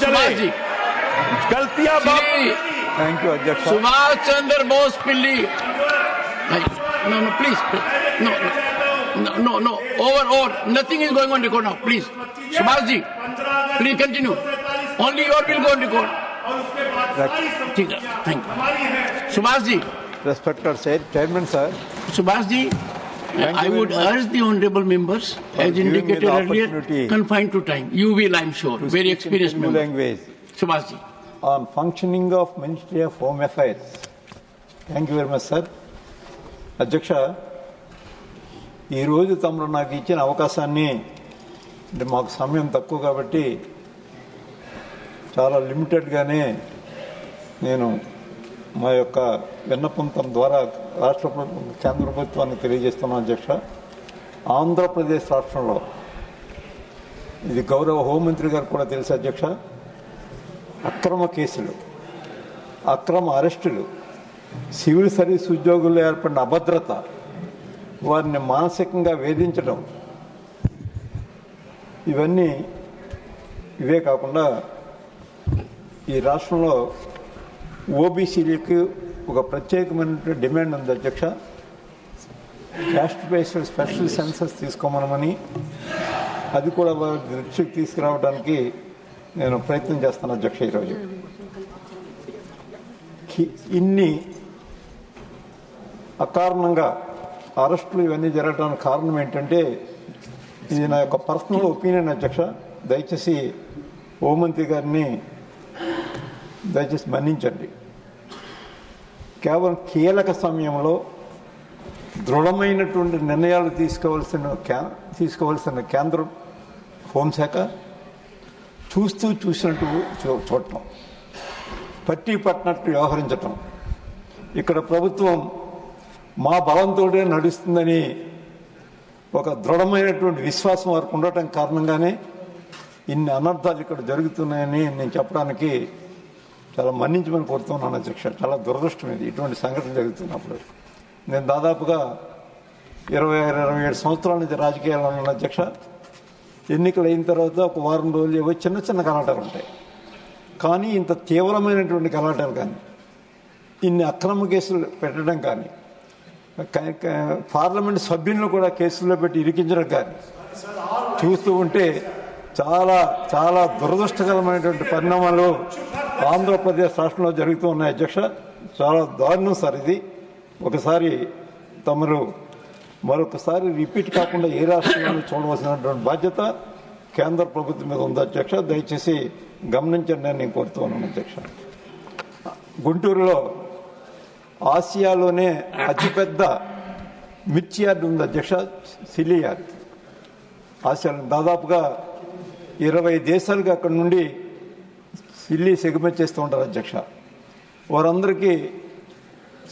चले, गलतियां thank you अध्यक्ष सुभाष चंद्र बोस पिल्ली no please no over nothing is going on record now please Subhash ji please continue only your will go on record ठीक है thank you Subhash ji respected chairman sir Subhash ji I would urge the honorable members as indicated earlier confined to time you will I'm sure very experienced member language Subhash ji on functioning of Ministry of Home Affairs. Thank you very much, sir. అధ్యక్ష ఈరోజు తమరు నాకు ఇచ్చిన అవకాశాన్ని అంటే మాకు సమయం తక్కువ కాబట్టి చాలా లిమిటెడ్గానే నేను మా యొక్క విన్నపం తమ ద్వారా రాష్ట్ర ప్రభుత్వం కేంద్ర ప్రభుత్వాన్ని తెలియజేస్తున్నాను అధ్యక్ష. ఆంధ్రప్రదేశ్ రాష్ట్రంలో ఇది గౌరవ హోంమంత్రి గారు కూడా తెలుసు అధ్యక్ష, అక్రమ కేసులు, అక్రమ అరెస్టులు, సివిల్ సర్వీస్ ఉద్యోగుల్లో ఏర్పడిన అభద్రత, వారిని మానసికంగా వేధించడం, ఇవే కాకుండా ఈ రాష్ట్రంలో ఓబీసీలకు ఒక ప్రత్యేకమైన డిమాండ్ ఉంది అధ్యక్ష. క్యాస్ట్ బేస్డ్ స్పెషల్ సెన్సస్ తీసుకోమనమని, అది కూడా వారి దృష్టికి తీసుకురావడానికి నేను ప్రయత్నం చేస్తాను అధ్యక్ష. ఈరోజు ఇన్ని అకారణంగా అరెస్టులు ఇవన్నీ జరగడానికి కారణం ఏంటంటే, ఇది నా యొక్క పర్సనల్ ఒపీనియన్ అధ్యక్ష. దయచేసి హోంమంత్రి గారిని దయచేసి మన్నించండి. కేవలం కీలక సమయంలో దృఢమైనటువంటి నిర్ణయాలు తీసుకోవాల్సిన కేంద్ర హోంశాఖ చూసినట్టు చూడటం, పట్టి పట్టినట్టు వ్యవహరించటం, ఇక్కడ ప్రభుత్వం మా బలంతోనే నడుస్తుందని ఒక దృఢమైనటువంటి విశ్వాసం వారికి ఉండటం కారణంగానే ఇన్ని అనర్థాలు ఇక్కడ జరుగుతున్నాయని నేను చెప్పడానికి చాలా మన్నించమని కోరుతున్నాను అధ్యక్ష. చాలా దురదృష్టం ఇది, ఇటువంటి సంఘటనలు జరుగుతున్నప్పుడు. నేను దాదాపుగా 26-27 సంవత్సరాల నుంచి రాజకీయాల్లో ఉన్నాను అధ్యక్ష. ఎన్నికలు అయిన తర్వాత ఒక వారం రోజులు ఏవో చిన్న చిన్న గలాటాలు ఉంటాయి, కానీ ఇంత తీవ్రమైనటువంటి గలాటాలు కానీ, ఇన్ని అక్రమ కేసులు పెట్టడం కానీ, పార్లమెంట్ సభ్యులను కూడా కేసుల్లో పెట్టి ఇరికించడం కానీ చూస్తూ ఉంటే చాలా చాలా దురదృష్టకరమైనటువంటి పరిణామాలు ఆంధ్రప్రదేశ్ రాష్ట్రంలో జరుగుతూ ఉన్నాయి అధ్యక్ష. చాలా దారుణం సార్ ఇది. ఒకసారి తమరు మరొకసారి రిపీట్ కాకుండా ఏ రాష్ట్రంలో చూడవలసినటువంటి బాధ్యత కేంద్ర ప్రభుత్వం మీద ఉంది అధ్యక్ష. దయచేసి గమనించండి అని నేను కోరుతూ ఉన్నాను అధ్యక్ష. గుంటూరులో ఆసియాలోనే అతిపెద్ద మిర్చి యార్డు ఉంది అధ్యక్ష, సిల్లీ యార్డ్. ఆసియాలో దాదాపుగా 20 దేశాలకు అక్కడ నుండి సిల్లీ ఎగుమతి చేస్తూ ఉంటారు అధ్యక్ష. వారందరికీ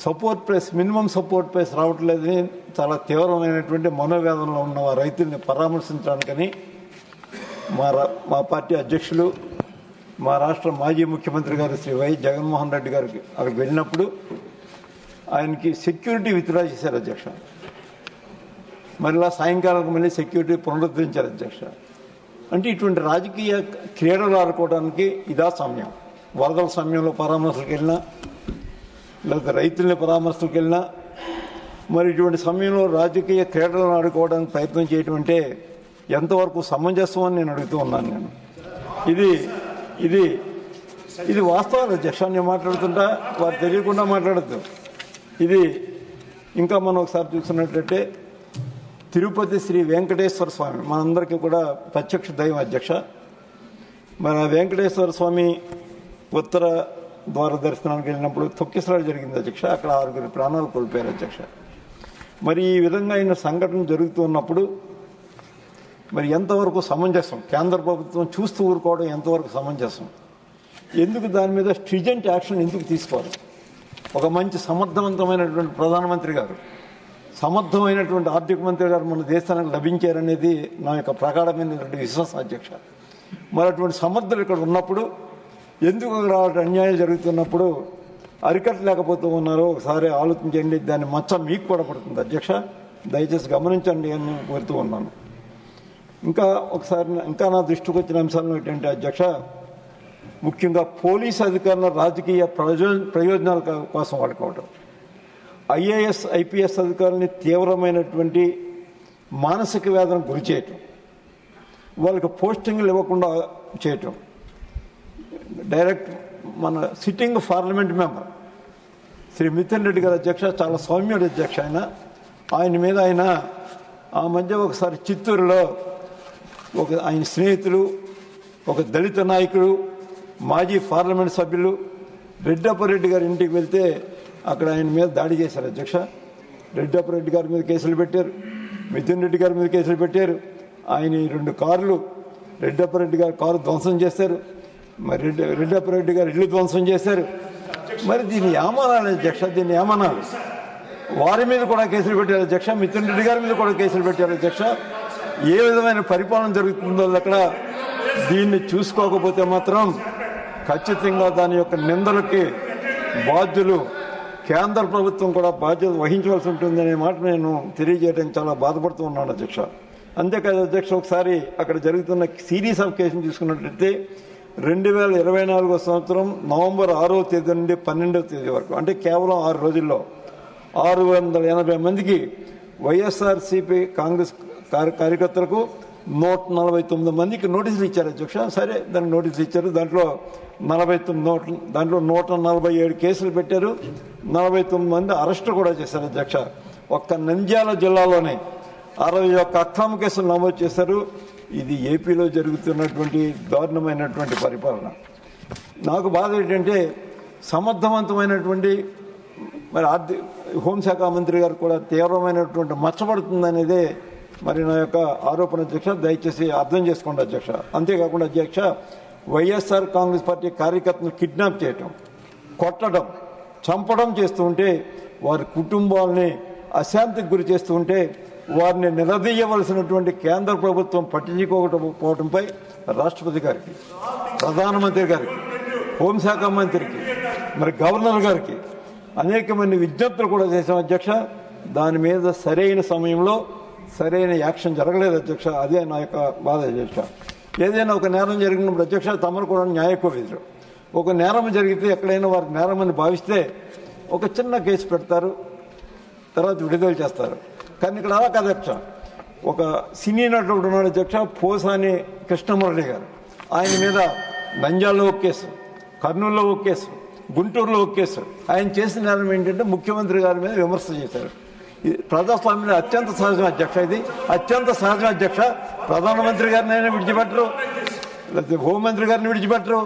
support price, minimum support price రావట్లేదని చాలా తీవ్రమైనటువంటి మనోవేదనలో ఉన్న రైతుల్ని పరామర్శించడానికని మా పార్టీ అధ్యక్షులు, మా రాష్ట్ర మాజీ ముఖ్యమంత్రి గారు శ్రీ వైఎస్ జగన్మోహన్ రెడ్డి గారికి అక్కడికి వెళ్ళినప్పుడు ఆయనకి సెక్యూరిటీ విత్డ్రా చేశారు అధ్యక్ష. మళ్ళీ సాయంకాలం మళ్ళీ సెక్యూరిటీ పునరుద్ధరించారు అధ్యక్ష. అంటే ఇటువంటి రాజకీయ క్రీడలు ఆడుకోవడానికి ఇదా సమయం. వరదల సమయంలో పరామర్శలకు వెళ్ళినా, లేకపోతే రైతుల్ని పరామర్శలకు వెళ్ళినా, మరి ఇటువంటి సమయంలో రాజకీయ క్రీడలను ఆడుకోవడానికి ప్రయత్నం చేయటం అంటే ఎంతవరకు సమంజసం అని నేను అడుగుతూ ఉన్నాను. నేను ఇది వాస్తవాలు అధ్యక్ష. నేను మాట్లాడుతుంటా వారు తెలియకుండా మాట్లాడద్దు. ఇది ఇంకా మనం ఒకసారి చూసినట్లయితే తిరుపతి శ్రీ వెంకటేశ్వర స్వామి మనందరికీ కూడా ప్రత్యక్ష దైవం అధ్యక్ష. మన వెంకటేశ్వర స్వామి ఉత్తర ద్వార దర్శనానికి వెళ్ళినప్పుడు తొక్కిసలాట జరిగింది అధ్యక్ష. అక్కడ 6 ప్రాణాలు కోల్పోయారు అధ్యక్ష. మరి ఈ విధంగా అయిన సంఘటన జరుగుతూ ఉన్నప్పుడు మరి ఎంతవరకు సమంజసం, కేంద్ర ప్రభుత్వం చూస్తూ ఊరుకోవడం ఎంతవరకు సమంజసం, ఎందుకు దాని మీద స్ట్రిజెంట్ యాక్షన్ ఎందుకు తీసుకోవాలి? ఒక మంచి సమర్థవంతమైనటువంటి ప్రధానమంత్రి గారు, సమర్థమైనటువంటి ఆర్థిక మంత్రి గారు మన దేశానికి లభించారనేది నా యొక్క ప్రగాఢమైనటువంటి విశ్వాసం అధ్యక్ష. మరి అటువంటి సమర్థులు ఇక్కడ ఉన్నప్పుడు ఎందుకు అక్కడ అన్యాయం జరుగుతున్నప్పుడు అరికట్టలేకపోతూ ఉన్నారో ఒకసారి ఆలోచించండి. దాని మచ్చ మీకు కూడా పడుతుంది అధ్యక్ష. దయచేసి గమనించండి అని నేను కోరుతూ ఉన్నాను. ఇంకా నా దృష్టికి వచ్చిన అంశాలను ఏంటంటే అధ్యక్ష, ముఖ్యంగా పోలీసు అధికారుల రాజకీయ ప్రయోజనాల కోసం వాడుకోవడం, ఐఏఎస్ ఐపీఎస్ అధికారులని తీవ్రమైనటువంటి మానసిక వేదనకు గురి చేయటం, వాళ్ళకి పోస్టింగ్లు ఇవ్వకుండా చేయటం. డైరెక్ట్ మన sitting parliament member Shri Mithun Reddy గారి అధ్యక్ష, చాలా సౌమ్యుడు అధ్యక్ష, ఆయన మీద ఆ మధ్య ఒకసారి చిత్తూరులో ఆయన స్నేహితులు, ఒక దళిత నాయకుడు, మాజీ పార్లమెంట్ సభ్యులు రెడ్డప్పరెడ్డి గారి ఇంటికి వెళ్తే అక్కడ ఆయన మీద దాడి చేశారు అధ్యక్ష. రెడ్డప్పరెడ్డి గారి మీద కేసులు పెట్టారు, మిథున్ రెడ్డి గారి మీద కేసులు పెట్టారు. ఆయన 2 కార్లు, రెడ్డప్పరెడ్డి గారి కారు ధ్వంసం చేశారు, మరి రెడ్డప్పరెడ్డి గారు ఇల్లు ధ్వంసం చేశారు. మరి దీన్ని ఏమనాలి అధ్యక్ష? దీన్ని ఏమనాలి? వారి మీద కూడా కేసులు పెట్టారు అధ్యక్ష, మిథున్ రెడ్డి గారి మీద కూడా కేసులు పెట్టారు అధ్యక్ష. ఏ విధమైన పరిపాలన జరుగుతుందో అక్కడ దీన్ని చూసుకోకపోతే మాత్రం ఖచ్చితంగా దాని యొక్క నిందలకి బాధ్యులు కేంద్ర ప్రభుత్వం కూడా బాధ్యత వహించవలసి ఉంటుందనే మాట నేను తెలియజేయడానికి చాలా బాధపడుతూ ఉన్నాను అధ్యక్ష. అంతేకాదు అధ్యక్ష, ఒకసారి అక్కడ జరుగుతున్న సిరీస్ ఆఫ్ కేసులు చూసుకున్నట్లయితే 2024 సంవత్సరం నవంబర్ 6వ తేదీ నుండి 12వ తేదీ వరకు, అంటే కేవలం 6 రోజుల్లో 680 మందికి వైఎస్ఆర్సీపీ కాంగ్రెస్ కార్యకర్తలకు 149 మందికి నోటీసులు ఇచ్చారు అధ్యక్ష. సరే, దానికి నోటీసులు ఇచ్చారు. దాంట్లో 147 కేసులు పెట్టారు, 49 మంది అరెస్టు కూడా చేశారు అధ్యక్ష. ఒక్క నంద్యాల జిల్లాలోనే 61 అక్రమ కేసులు నమోదు చేశారు. ఇది ఏపీలో జరుగుతున్నటువంటి దారుణమైనటువంటి పరిపాలన. నాకు బాధ ఏంటంటే సమర్థవంతమైనటువంటి మరి హోంశాఖ మంత్రి గారు కూడా తీవ్రమైనటువంటి మచ్చబడుతుందనేదే మరి నా యొక్క ఆరోపణ అధ్యక్ష. దయచేసి అర్థం చేసుకోండి అధ్యక్ష. అంతేకాకుండా అధ్యక్ష, వైఎస్ఆర్ కాంగ్రెస్ పార్టీ కార్యకర్తలను కిడ్నాప్ చేయటం, కొట్టడం, చంపడం చేస్తూ ఉంటే, వారి కుటుంబాలని అశాంతికి గురి చేస్తూ ఉంటే వారిని నిలదీయవలసినటువంటి కేంద్ర ప్రభుత్వం పట్టించుకోకపోవడంపై రాష్ట్రపతి గారికి, ప్రధానమంత్రి గారికి, హోంశాఖ మంత్రికి, మరి గవర్నర్ గారికి అనేకమంది విజ్ఞప్తులు కూడా చేశాం అధ్యక్ష. దాని మీద సరైన సమయంలో సరైన యాక్షన్ జరగలేదు అధ్యక్ష. అదే నా యొక్క బాధ అధ్యక్ష. ఏదైనా ఒక నేరం జరిగినప్పుడు అధ్యక్ష, తమరు కూడా న్యాయకోవిధులు. ఒక నేరం జరిగితే ఎక్కడైనా వారి నేరం అని భావిస్తే ఒక చిన్న కేసు పెడతారు, తర్వాత విడుదల చేస్తారు. కానీ ఇక్కడ అలా కాదు అధ్యక్ష. ఒక సినీ నటుడు ఉన్నాడు అధ్యక్ష, పోసాని కృష్ణమురళి గారు. ఆయన మీద నంద్యాలలో ఒక కేసు, కర్నూలులో ఒక కేసు, గుంటూరులో ఒక కేసు. ఆయన చేసిన నేరం ఏంటంటే ముఖ్యమంత్రి గారి మీద విమర్శ చేశారు. ప్రజాస్వామ్యంలో అత్యంత సహజం అధ్యక్ష. ఇది అత్యంత సహజం అధ్యక్ష. ప్రధానమంత్రి గారిని అయినా విడిచిపెట్టరు, లేకపోతే హోంమంత్రి గారిని విడిచిపెట్టరు,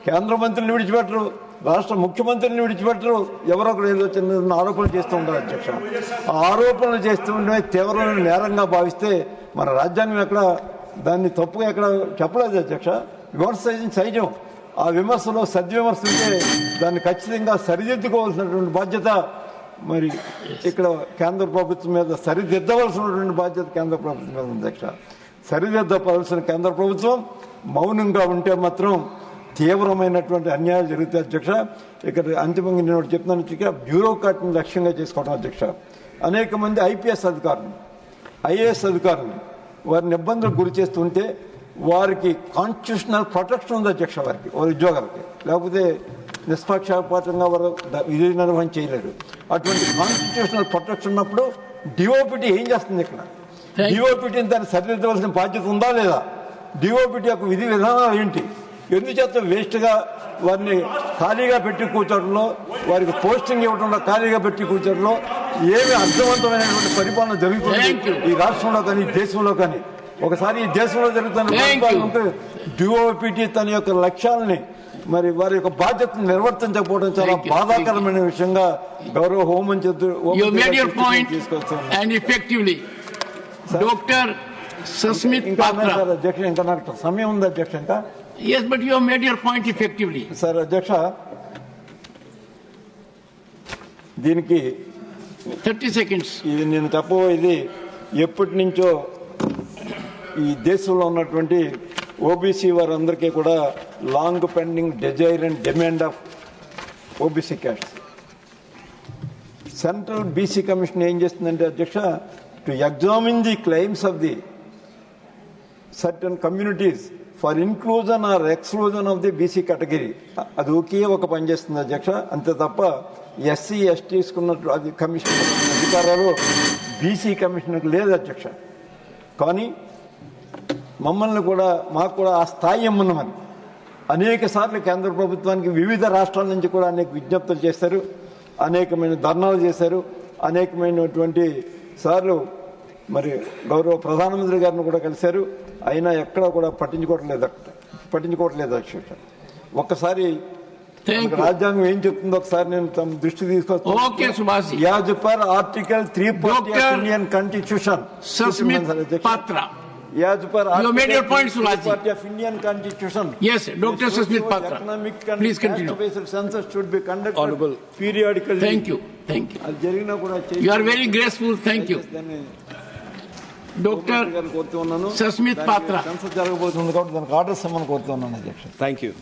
కేంద్ర మంత్రిని విడిచిపెట్టరు, రాష్ట్ర ముఖ్యమంత్రిని విడిచిపెట్టరు. ఎవరొకరు ఏదో చిన్న ఆరోపణలు చేస్తూ ఉంటారు అధ్యక్ష. ఆ ఆరోపణలు చేస్తూ ఉంటే తీవ్రమైన నేరంగా భావిస్తే మన రాజ్యాంగం ఎక్కడ దాన్ని తప్పుగా ఎక్కడ చెప్పలేదు అధ్యక్ష. విమర్శ సహజం. ఆ విమర్శలో సద్విమర్శ ఉంటే దాన్ని ఖచ్చితంగా సరిదిద్దుకోవాల్సినటువంటి బాధ్యత మరి ఇక్కడ కేంద్ర ప్రభుత్వం మీద, సరిదిద్దవలసినటువంటి బాధ్యత కేంద్ర ప్రభుత్వం మీద ఉంది అధ్యక్ష. సరిదిద్దవలసిన కేంద్ర ప్రభుత్వం మౌనంగా ఉంటే మాత్రం తీవ్రమైనటువంటి అన్యాయాలు జరుగుతాయి అధ్యక్ష. ఇక్కడ అంతిమంగా నేను చెప్తున్నాను అధ్యక్ష, బ్యూరోక్రాట్ని లక్ష్యంగా చేసుకోవడం అధ్యక్ష. అనేక మంది ఐపీఎస్ అధికారులు, ఐఏఎస్ అధికారులు వారిని ఇబ్బందులకు గురి చేస్తుంటే వారికి కాన్స్టిట్యూషనల్ ప్రొటెక్షన్ ఉంది అధ్యక్ష. వారి ఉద్యోగాలకి, లేకపోతే నిష్పక్షపాతంగా వారు విధి నిర్వహణ చేయలేరు. అటువంటి కాన్స్టిట్యూషనల్ ప్రొటెక్షన్ ఉన్నప్పుడు డిఓపిటీ ఏం చేస్తుంది? ఇక్కడ డిఓపిటీని దాన్ని సరిదిద్దవలసిన బాధ్యత ఉందా లేదా? డిఓపిటీ యొక్క విధి విధానాలు ఏంటి? ఎందుచేత వేస్ట్గా వారిని ఖాళీగా పెట్టి కూర్చోవడంలో, వారికి పోస్టింగ్ ఇవ్వడంలో, ఖాళీగా పెట్టి కూర్చోవడంలో ఏమి అర్థవంతమైనటువంటి పరిపాలన జరుగుతుంది ఈ రాష్ట్రంలో కానీ దేశంలో కానీ? ఒకసారి ఈ దేశంలో జరుగుతున్న పరిపాలన డిఓపిటీ తన యొక్క లక్ష్యాలని మరి వారి యొక్క బాధ్యతను నిర్వర్తించకపోవడం చాలా బాధాకరమైన విషయంగా గౌరవ హోంమంత్రి అధ్యక్ష. ఇంకా నాకు సమయం ఉంది అధ్యక్ష. ఇంకా yes, but you have made your point effectively. Sir అధ్యక్ష, దీనికి 30 seconds. ఇది నేను చెప్పబోయేది ఎప్పటి నుంచో ఈ దేశంలో ఉన్నటువంటి ఓబీసీ వారందరికీ కూడా long pending desire and demand of OBC caste. Central BC commission ఏం చేస్తుందంటే అధ్యక్ష, to examine the claims of the certain communities for inclusion or exclusion of the BC category. అది ఒకే ఒక పని చేస్తుంది అధ్యక్ష, అంతే తప్ప ఎస్సీ ఎస్టీస్కున్నట్టు అది కమిషన్ అధికారాలు బీసీ కమిషన్కి లేదు అధ్యక్ష. కానీ మమ్మల్ని కూడా మాకు కూడా ఆ స్థాయి ఇమ్మన్నమని అనేక సార్లు కేంద్ర ప్రభుత్వానికి వివిధ రాష్ట్రాల నుంచి కూడా అనేక విజ్ఞప్తులు చేశారు, అనేకమైన ధర్నాలు చేశారు, అనేకమైనటువంటి సార్లు మరి గౌరవ ప్రధానమంత్రి గారిని కూడా కలిశారు. అయినా ఎక్కడ కూడా పట్టించుకోవట్లేదు అధ్యక్ష. ఒక్కసారి రాజ్యాంగం ఏం చెప్తుందో ఒకసారి నేను తమ దృష్టి తీసుకొస్తాను. As per article 340 Indian constitution, As per you made your point, Subhash. of Indian Constitution. Yes, Dr. Susmit Patra. Please continue. Census should be conducted periodically. Thank you. You are very graceful. Thank you. Dr. Susmit Patra. Census జరగబోతుంది కాబట్టి దానికి orders ఇవ్వమని కోరుతున్నాను అధ్యక్ష. Thank you.